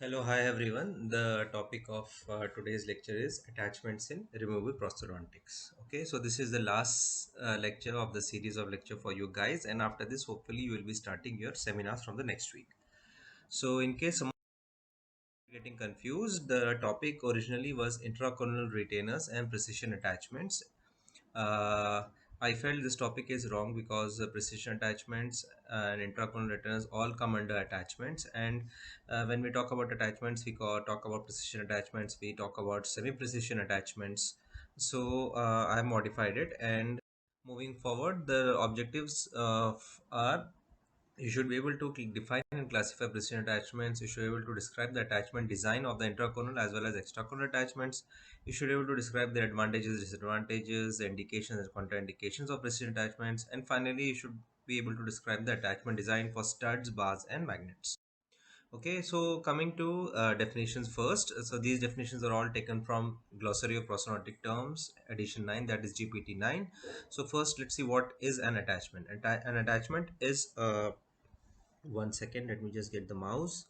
Hello, hi everyone. The topic of today's lecture is attachments in removable prosthodontics. Okay, so this is the last lecture of the series of lecture for you guys, and after this, hopefully, you will be starting your seminars from the next week. So, in case someone is getting confused, the topic originally was intracoronal retainers and precision attachments. uh, I felt this topic is wrong because precision attachments and intraconal retainers all come under attachments. And when we talk about attachments, talk about precision attachments, we talk about semi-precision attachments. So I modified it, and moving forward, the objectives are you should be able to define and classify precision attachments. You should be able to describe the attachment design of the intraconal as well as extraconal attachments. You should be able to describe the advantages, disadvantages, the indications and contraindications of precision attachments. And finally, you should be able to describe the attachment design for studs, bars, and magnets. Okay, so coming to definitions first. So these definitions are all taken from Glossary of Prosthodontic Terms, edition 9, that is GPT 9. So first, let's see what is an attachment. An attachment is one second, let me just get the mouse.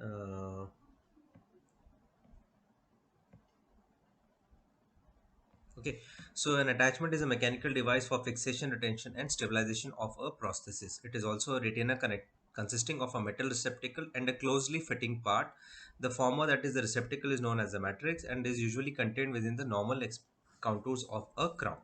uh, okay, so an attachment is a mechanical device for fixation, retention, and stabilization of a prosthesis. It is also a retainer connect consisting of a metal receptacle and a closely fitting part. The former, that is the receptacle, is known as the matrix and is usually contained within the normal contours of a crown,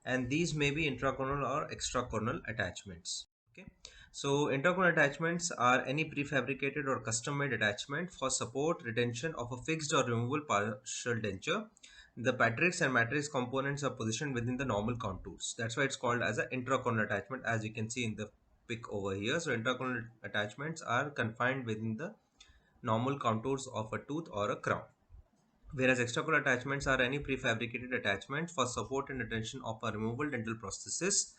and these may be intracornal or extracornal attachments. Okay, so intercornal attachments are any prefabricated or custom made attachment for support retention of a fixed or removable partial denture. The matrix and matrix components are positioned within the normal contours. That's why it's called as an intracornal attachment, as you can see in the pic over here. So intracornal attachments are confined within the normal contours of a tooth or a crown, whereas extracornal attachments are any prefabricated attachment for support and retention of a removable dental prosthesis,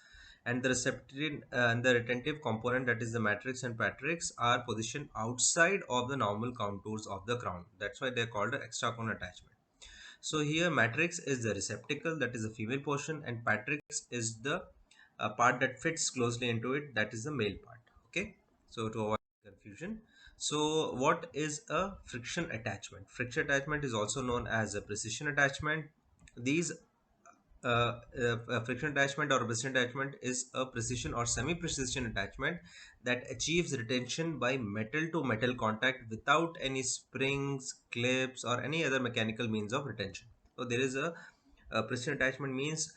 and the receptive and the retentive component, that is the matrix and patrix, are positioned outside of the normal contours of the crown. That's why they're called an extracornal attachment. So here matrix is the receptacle, that is the female portion, and patrix is the part that fits closely into it, that is the male part. Okay, so to avoid confusion, so what is a friction attachment? Friction attachment is also known as a precision attachment. These friction attachment or precision attachment is a precision or semi-precision attachment that achieves retention by metal to metal contact without any springs, clips, or any other mechanical means of retention. So there is a precision attachment means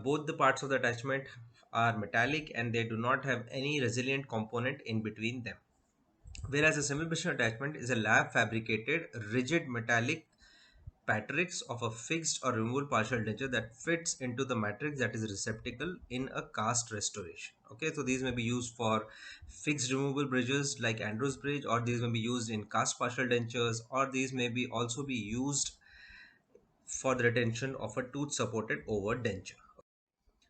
both the parts of the attachment are metallic and they do not have any resilient component in between them, whereas a semi-precision attachment is a lab fabricated rigid metallic matrix of a fixed or removable partial denture that fits into the matrix, that is receptacle, in a cast restoration. Okay, so these may be used for fixed removable bridges like Andrews bridge, or these may be used in cast partial dentures, or these may be also be used for the retention of a tooth supported over denture.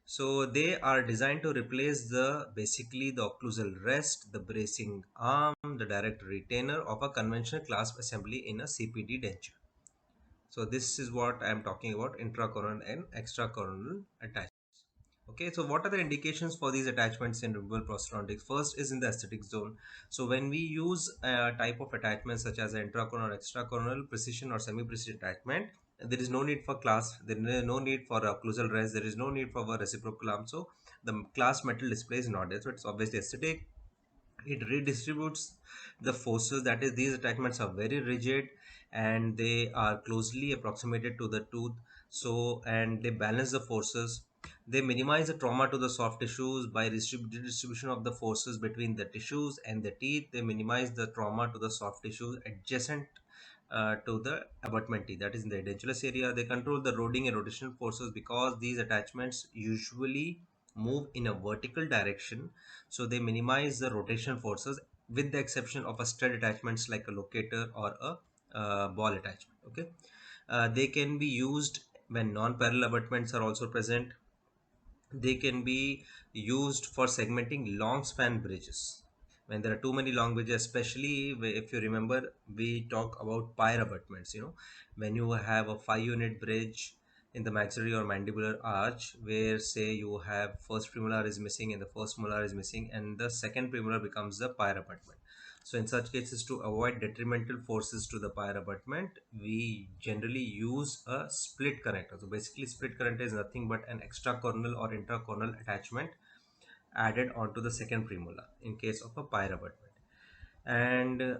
So they are designed to replace the basically the occlusal rest, the bracing arm, the direct retainer of a conventional clasp assembly in a CPD denture. So this is what I am talking about, intracoronal and extracoronal attachments. Okay, so what are the indications for these attachments in removable prosthodontics? First is in the aesthetic zone. So when we use a type of attachment such as an intracoronal or extracoronal, precision or semi-precision attachment, there is no need for clasp, there is no need for occlusal rest, there is no need for a reciprocal arm. So the clasp metal display is not there. So it's obviously aesthetic. It redistributes the forces, that is these attachments are very rigid and they are closely approximated to the tooth, so and they balance the forces. They minimize the trauma to the soft tissues by redistribution of the forces between the tissues and the teeth. They minimize the trauma to the soft tissues adjacent to the abutment teeth, that is in the edentulous area. They control the roding and rotational forces because these attachments usually move in a vertical direction, so they minimize the rotational forces with the exception of a stud attachments like a locator or a ball attachment. Okay, they can be used when non-parallel abutments are also present. They can be used for segmenting long span bridges when there are too many long bridges, especially if you remember we talk about pyre abutments. When you have a 5 unit bridge in the maxillary or mandibular arch, where say you have first premolar is missing and the first molar is missing and the second premolar becomes the pyre abutment. So in such cases, to avoid detrimental forces to the pyre abutment, we generally use a split connector. So basically, split connector is nothing but an extracornal or intracornal attachment added onto the second premolar in case of a pyre abutment. And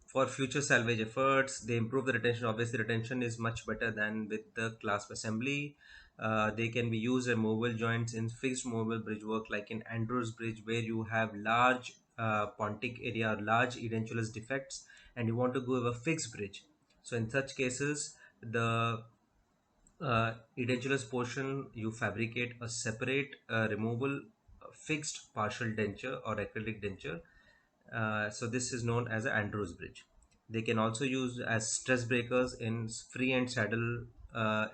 for future salvage efforts, they improve the retention. Obviously, retention is much better than with the clasp assembly. They can be used as movable joints in fixed movable bridge work, like in Andrews Bridge, where you have large pontic area, large edentulous defects, and you want to go with a fixed bridge. So in such cases, the edentulous portion, you fabricate a separate removable fixed partial denture or acrylic denture. So this is known as an Andrews bridge. They can also use as stress breakers in free and saddle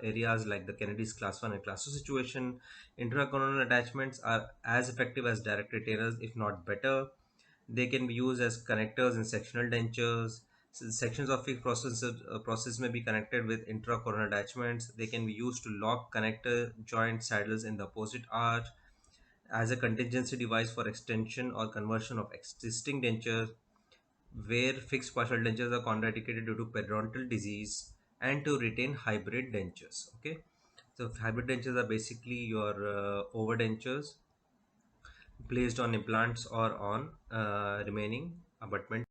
areas like the Kennedy's class 1 and class 2 situation. Intracoronal attachments are as effective as direct retainers, if not better. They can be used as connectors in sectional dentures. So sections of fixed process may be connected with intracoronal attachments. They can be used to lock connector joint saddles in the opposite arch as a contingency device for extension or conversion of existing dentures where fixed partial dentures are contraindicated due to periodontal disease, and to retain hybrid dentures. Okay, so hybrid dentures are basically your overdentures placed on implants or on remaining abutment.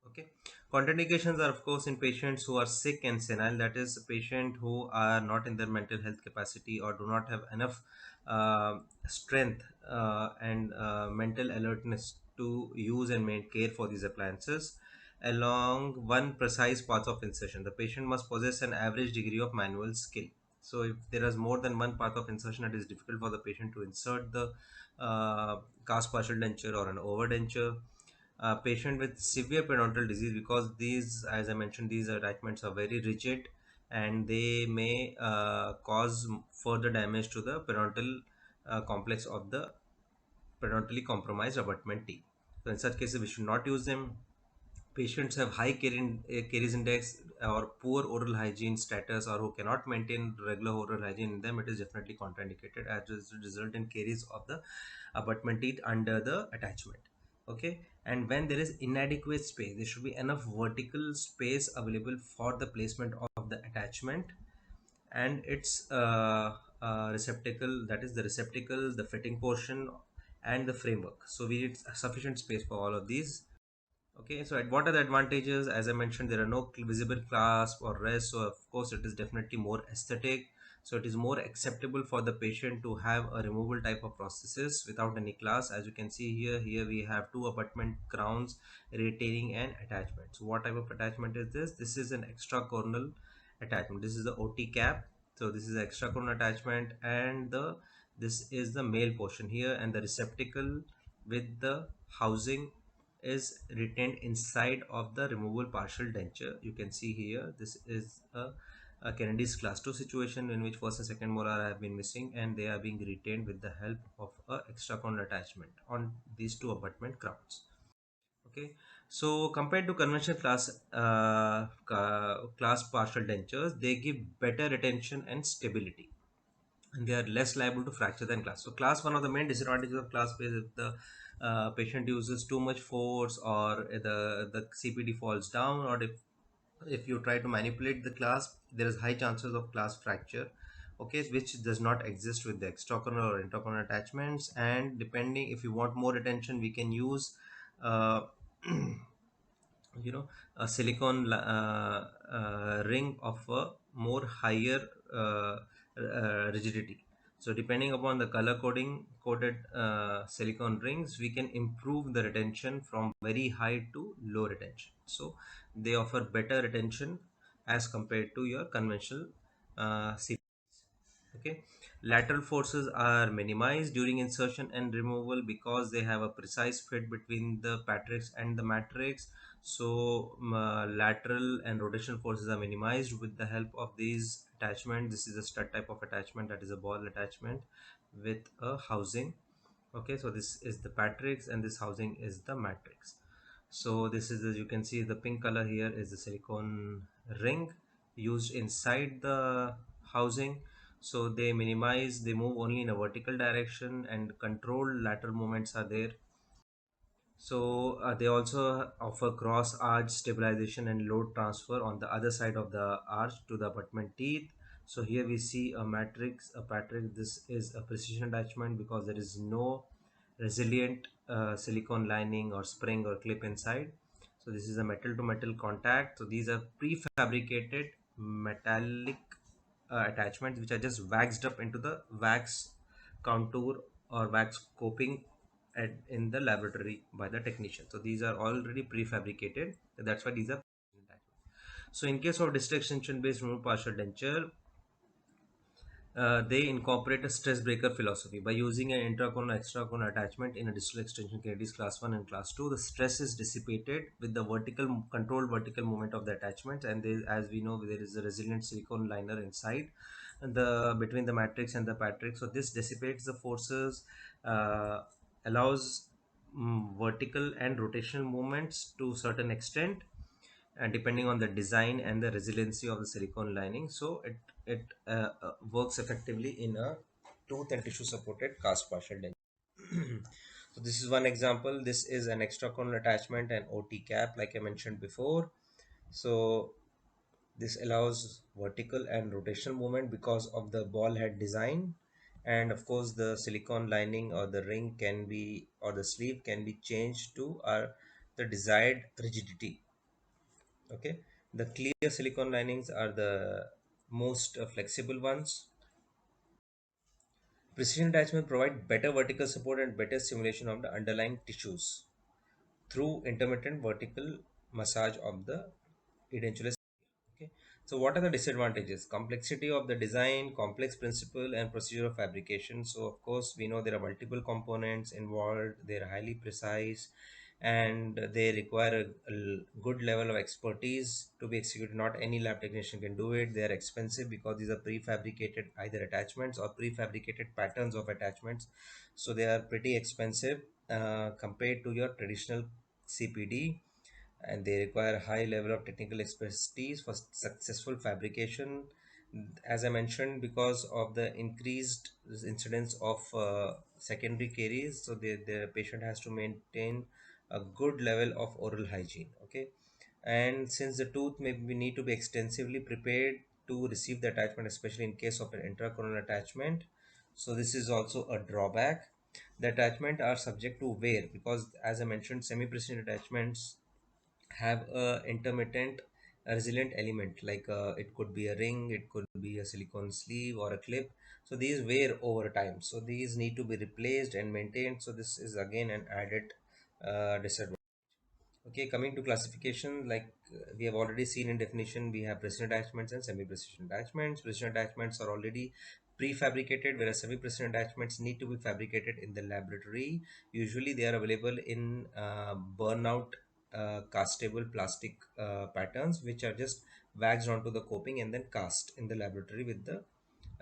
Okay, contraindications are of course in patients who are sick and senile, that is patient who are not in their mental health capacity or do not have enough strength and mental alertness to use and maintain care for these appliances along one precise path of insertion. The patient must possess an average degree of manual skill. So if there is more than one path of insertion, it is difficult for the patient to insert the cast partial denture or an overdenture. Patient with severe periodontal disease, because these, as I mentioned, these attachments are very rigid and they may cause further damage to the periodontal complex of the periodontally compromised abutment teeth. So in such cases, we should not use them. Patients have high caries index or poor oral hygiene status, or who cannot maintain regular oral hygiene, in them it is definitely contraindicated as a result in caries of the abutment teeth under the attachment. Okay, and when there is inadequate space, there should be enough vertical space available for the placement of the attachment and its receptacle, that is the receptacle, the fitting portion, and the framework. So we need sufficient space for all of these. Okay, so what are the advantages? As I mentioned, there are no visible clasp or rest, so of course it is definitely more aesthetic. So it is more acceptable for the patient to have a removal type of prosthesis without any clasp. As you can see here we have two abutment crowns retaining an attachment. So what type of attachment is this? This is an extracornal attachment. This is the OT cap. So this is the extracornal attachment, and the this is the male portion here, and the receptacle with the housing is retained inside of the removable partial denture. You can see here this is a Kennedy's class 2 situation in which first and second molar have been missing and they are being retained with the help of a extracornal attachment on these two abutment crowns. Okay, so compared to conventional class partial dentures, they give better retention and stability, and they are less liable to fracture than class. So class, one of the main disadvantages of class is if the patient uses too much force, or the CPD falls down, or if you try to manipulate the clasp, there is high chances of clasp fracture. Okay, which does not exist with the extracornal or intracornal attachments. And depending, if you want more retention, we can use uh, you know a silicone ring of a more higher rigidity. So depending upon the color coded silicone rings, we can improve the retention from very high to low retention. So they offer better retention as compared to your conventional okay. Lateral forces are minimized during insertion and removal because they have a precise fit between the patrix and the matrix. So lateral and rotational forces are minimized with the help of these attachment. This is a stud type of attachment, that is a ball attachment with a housing. Okay, so this is the patrix and this housing is the matrix. So this is, as you can see, the pink color here is the silicone ring used inside the housing. So they move only in a vertical direction, and controlled lateral movements are there. So they also offer cross arch stabilization and load transfer on the other side of the arch to the abutment teeth. So here we see a matrix, a patrick. This is a precision attachment because there is no resilient silicone lining or spring or clip inside. So this is a metal to metal contact. So these are prefabricated metallic attachments which are just waxed up into the wax contour or wax coping in the laboratory by the technician. So these are already prefabricated. That's why these are. So in case of distal extension based removed partial denture, they incorporate a stress breaker philosophy by using an intraconal extraconal attachment in a distal extension cavities class 1 and class 2. The stress is dissipated with the vertical controlled vertical movement of the attachment, and there, as we know, there is a resilient silicone liner inside the between the matrix and the patrick. So this dissipates the forces, uh, allows vertical and rotational movements to certain extent, and depending on the design and the resiliency of the silicone lining. So it works effectively in a tooth and tissue supported cast partial denture. So this is one example. This is an extracorneal attachment and OT cap, like I mentioned before. So this allows vertical and rotational movement because of the ball head design, and of course the silicone lining or the ring can be, or the sleeve can be changed to the desired rigidity. Okay, the clear silicone linings are the most flexible ones. Precision attachment provide better vertical support and better stimulation of the underlying tissues through intermittent vertical massage of the edentulous. Okay, so what are the disadvantages? Complexity of the design, complex principle and procedure of fabrication. So of course we know there are multiple components involved, they are highly precise, and they require a good level of expertise to be executed. Not any lab technician can do it. They are expensive because these are prefabricated either attachments or prefabricated patterns of attachments, so they are pretty expensive compared to your traditional CPD, and they require high level of technical expertise for successful fabrication. As I mentioned, because of the increased incidence of secondary caries, so the patient has to maintain a good level of oral hygiene. Okay, and since the tooth may be, need to be extensively prepared to receive the attachment, especially in case of an intracoronal attachment, so this is also a drawback. The attachment are subject to wear because, as I mentioned, semi-precision attachments have a intermittent resilient element, like it could be a ring, it could be a silicone sleeve or a clip. So these wear over time, so these need to be replaced and maintained. So this is again an added disadvantage. Okay, coming to classification, like we have already seen in definition, we have precision attachments and semi-precision attachments. Precision attachments are already prefabricated, whereas semi-precision attachments need to be fabricated in the laboratory. Usually, they are available in burnout castable plastic patterns, which are just waxed onto the coping and then cast in the laboratory with the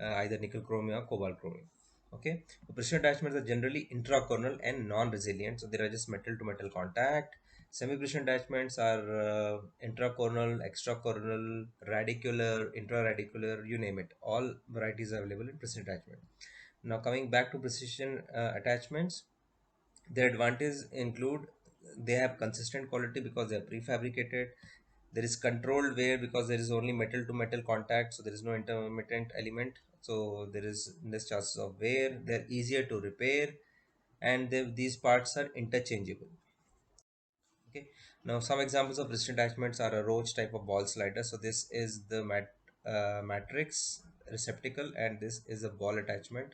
either nickel chromium or cobalt chromium. Okay, the precision attachments are generally intracornal and non-resilient, so they are just metal to metal contact. Semi-precision attachments are intracornal, extracornal, radicular, intraradicular, you name it. All varieties are available in precision attachment. Now coming back to precision attachments, their advantages include they have consistent quality because they are prefabricated. There is controlled wear because there is only metal to metal contact, so there is no intermittent element. So there is less chances of wear. They're easier to repair, and these parts are interchangeable. Okay, now some examples of wrist attachments are a roach type of ball slider. So this is the matrix receptacle, and this is a ball attachment,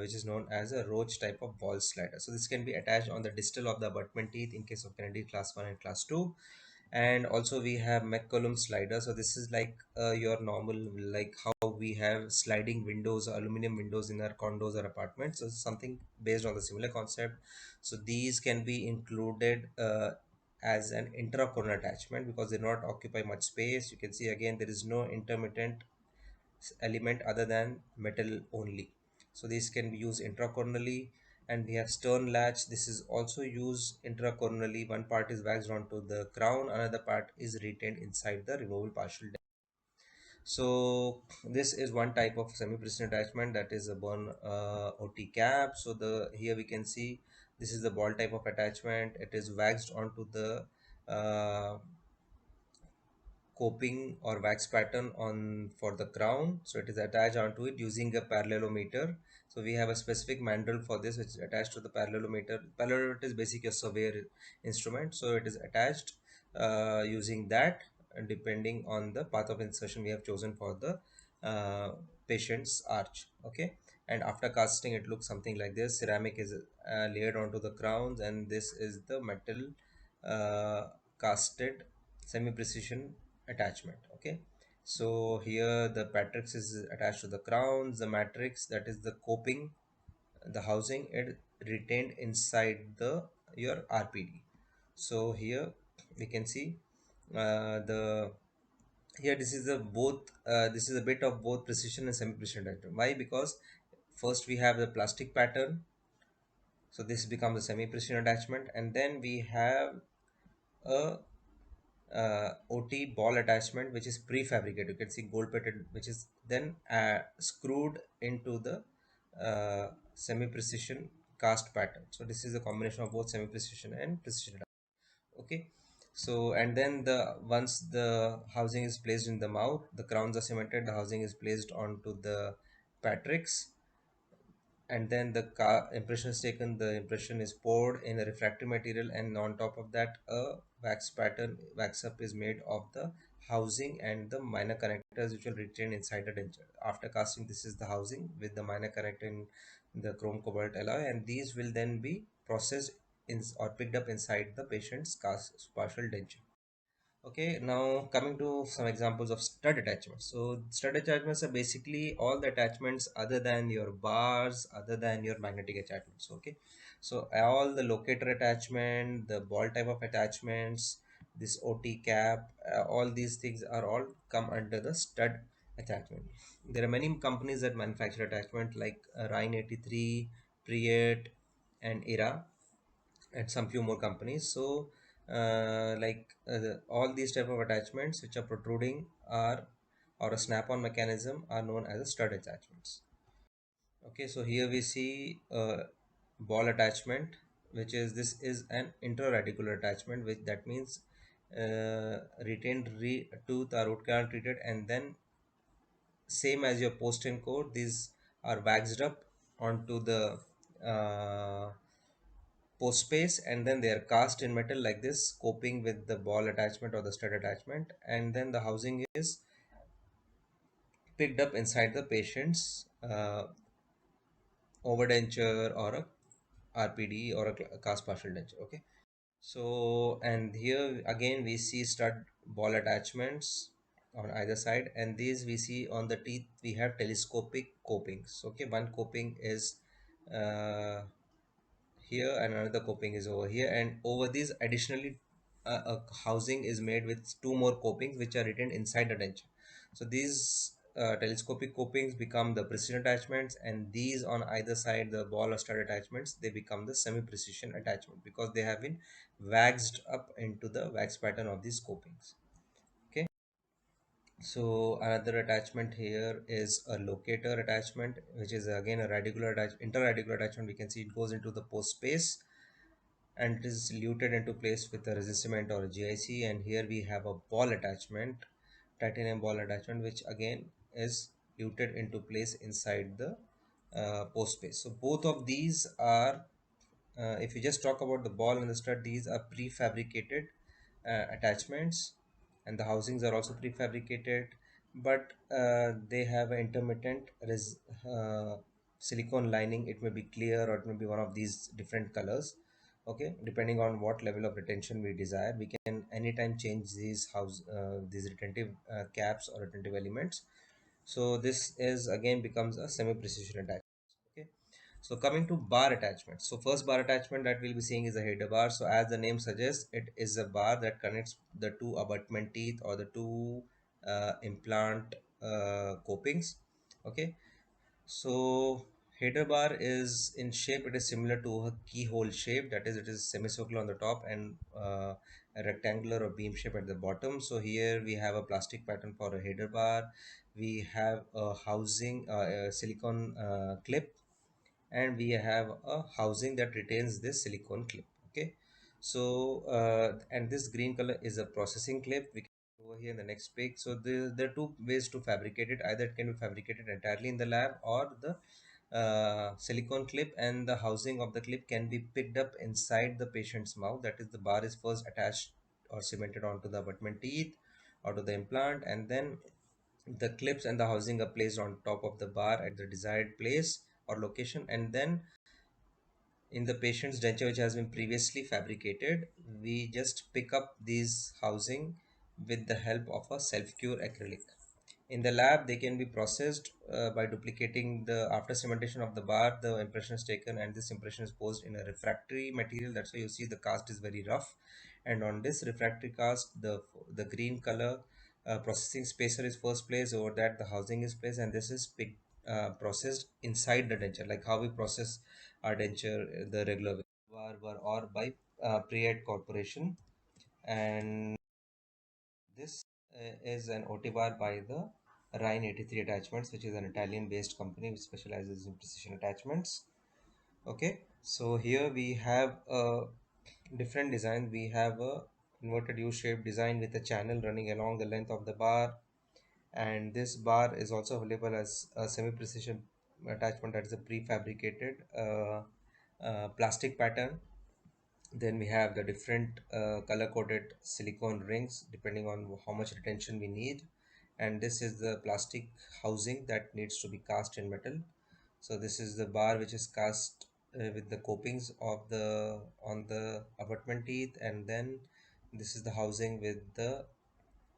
which is known as a roach type of ball slider. So this can be attached on the distal of the abutment teeth in case of Kennedy class 1 and class 2. And also we have McCollum slider. So this is like your normal, like how we have sliding windows, aluminum windows in our condos or apartments. So something based on the similar concept. So these can be included as an intracornal attachment because they do not occupy much space. You can see again there is no intermittent element other than metal only. So these can be used intracornally. And we have stern latch. This is also used intracornally. One part is waxed onto the crown, another part is retained inside the removable partial. So this is one type of semi-precision attachment, that is a burn OT cap. So the here we can see This is the ball type of attachment. It is waxed onto the uh, coping or wax pattern on for the crown. So it is attached onto it using a parallelometer. So we have a specific mandrel for this which is attached to the parallelometer. Parallelometer is basically a surveyor instrument, so it is attached using that, and depending on the path of insertion we have chosen for the patient's arch. Okay, and after casting it looks something like this. Ceramic is layered onto the crowns, and this is the metal uh, casted semi-precision attachment. Okay, so here the matrix is attached to the crowns. The matrix, that is the coping, the housing, it retained inside the your RPD. So here we can see the here this is a both this is a bit of both precision and semi-precision attachment. Why? Because first we have the plastic pattern, so this becomes a semi-precision attachment, and then we have a OT ball attachment which is prefabricated. You can see gold plated, which is then screwed into the semi-precision cast pattern. So this is a combination of both semi-precision and precision. Okay, so and then the once the housing is placed in the mouth, the crowns are cemented, the housing is placed onto the patrix, and then the impression is taken. The impression is poured in a refractive material, and on top of that a wax pattern, wax up is made of the housing and the minor connectors which will retain inside the denture. After casting, this is the housing with the minor connector in the chrome cobalt alloy, and these will then be processed in or picked up inside the patient's cast partial denture. Okay, now coming to some examples of stud attachments. So stud attachments are basically all the attachments other than your bars, other than your magnetic attachments. Okay, so all the locator attachment, the ball type of attachments, this OT cap, all these things are all come under the stud attachment. There are many companies that manufacture attachment like Rhine 83, Priet, and Era, and some few more companies. So all these type of attachments which are protruding are or a snap-on mechanism are known as a stud attachments. Okay, so here we see ball attachment, which is this is an intraradicular attachment, which that means retained tooth are root canal treated, and then same as your post and code, these are waxed up onto the uh, post space, and then they are cast in metal like this, coping with the ball attachment or the stud attachment, and then the housing is picked up inside the patient's overdenture or a RPD or a cast partial denture. Okay, so and here again we see stud ball attachments on either side, and these we see on the teeth we have telescopic copings. Okay, one coping is uh, here and another coping is over here, and over these additionally a housing is made with two more copings which are retained inside the denture. So these telescopic copings become the precision attachments, and these on either side, the ball or stud attachments, they become the semi-precision attachment because they have been waxed up into the wax pattern of these copings. Okay, so another attachment here is a locator attachment, which is again a radicular interradicular attachment. We can see it goes into the post space, and it is luted into place with a resistment or a GIC. And here we have a ball attachment, titanium ball attachment, which again is luted into place inside the post space. So both of these are if you just talk about the ball and the stud, these are prefabricated attachments, and the housings are also prefabricated, but they have an intermittent silicone lining. It may be clear or it may be one of these different colors. Okay, depending on what level of retention we desire, we can anytime change these retentive caps or retentive elements. So this is again becomes a semi-precision attachment. Okay, so coming to bar attachment. So first bar attachment that we'll be seeing is a header bar. So as the name suggests, it is a bar that connects the two abutment teeth or the two implant copings. Okay, so header bar is in shape, it is similar to a keyhole shape. That is, it is semicircular on the top and a rectangular or beam shape at the bottom. So here we have a plastic pattern for a header bar. We have a housing, a silicone clip, and we have a housing that retains this silicone clip. Okay, so and this green color is a processing clip. We can over here in the next page. So there are two ways to fabricate it. Either it can be fabricated entirely in the lab, or the silicone clip and the housing of the clip can be picked up inside the patient's mouth. That is, the bar is first attached or cemented onto the abutment teeth or to the implant, and then the clips and the housing are placed on top of the bar at the desired place or location, and then in the patient's denture which has been previously fabricated, we just pick up these housing with the help of a self-cure acrylic. In the lab, they can be processed by duplicating the after cementation of the bar. The impression is taken, and this impression is posed in a refractory material. That's why you see the cast is very rough. And on this refractory cast, the green color processing spacer is first placed. Over that, the housing is placed, and this is processed inside the denture, like how we process our denture the regular way, or by Priad Corporation. And this is an OT bar by the Rhine 83 Attachments, which is an Italian based company which specializes in precision attachments. Okay, so here we have a different design. We have a inverted U-shaped design with a channel running along the length of the bar, and this bar is also available as a semi-precision attachment, that is a prefabricated plastic pattern. Then we have the different color coded silicone rings depending on how much retention we need. And this is the plastic housing that needs to be cast in metal. So this is the bar which is cast with the copings of the on the abutment teeth, and then this is the housing with the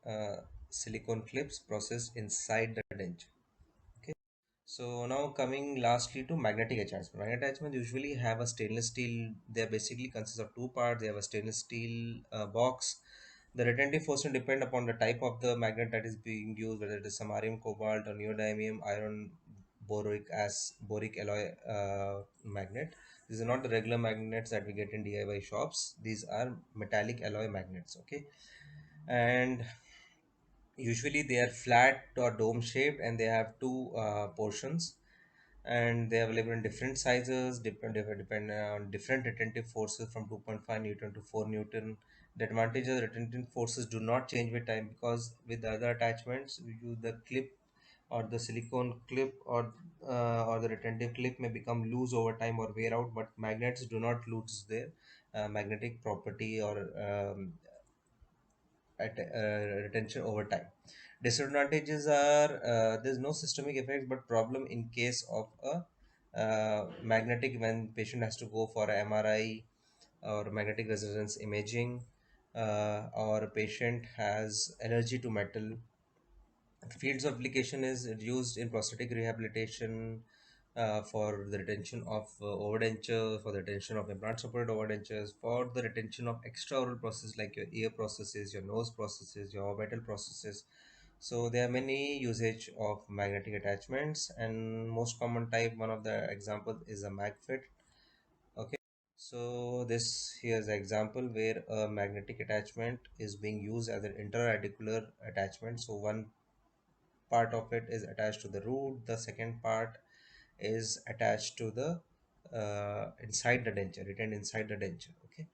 uh, silicone clips processed inside the denture. Okay. So now coming lastly to magnetic attachment. Magnetic attachment usually have a stainless steel. They basically consist of two parts. They have a stainless steel box. The retentive force will depend upon the type of the magnet that is being used, whether it is samarium, cobalt, or neodymium, iron, boric alloy magnet. These are not the regular magnets that we get in DIY shops. These are metallic alloy magnets. Okay, and usually they are flat or dome shaped, and they have two portions, and they are available in different sizes, depend on different retentive forces from 2.5 newton to 4 newton. The advantage of the retentive forces do not change with time, because with the other attachments, the clip or the silicone clip or the retentive clip may become loose over time or wear out, but magnets do not lose their magnetic property or retention over time. Disadvantages are there's no systemic effects, but problem in case of a magnetic, when patient has to go for a MRI or magnetic resonance imaging, or a patient has allergy to metal. Fields of application is used in prosthetic rehabilitation, for the retention of overdenture, for the retention of implant supported overdentures, for the retention of extraoral processes like your ear processes, your nose processes, your orbital processes. So there are many usage of magnetic attachments, and most common type, one of the example is a magfit. Okay, so this here's an example where a magnetic attachment is being used as an intraradicular attachment. So one part of it is attached to the root, the second part is attached to the inside the denture, retained inside the denture. Okay,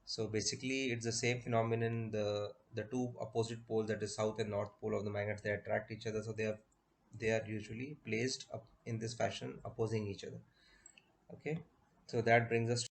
so basically it's the same phenomenon. The two opposite poles, that is south and north pole of the magnet, they attract each other, so they are usually placed up in this fashion opposing each other. Okay, so that brings us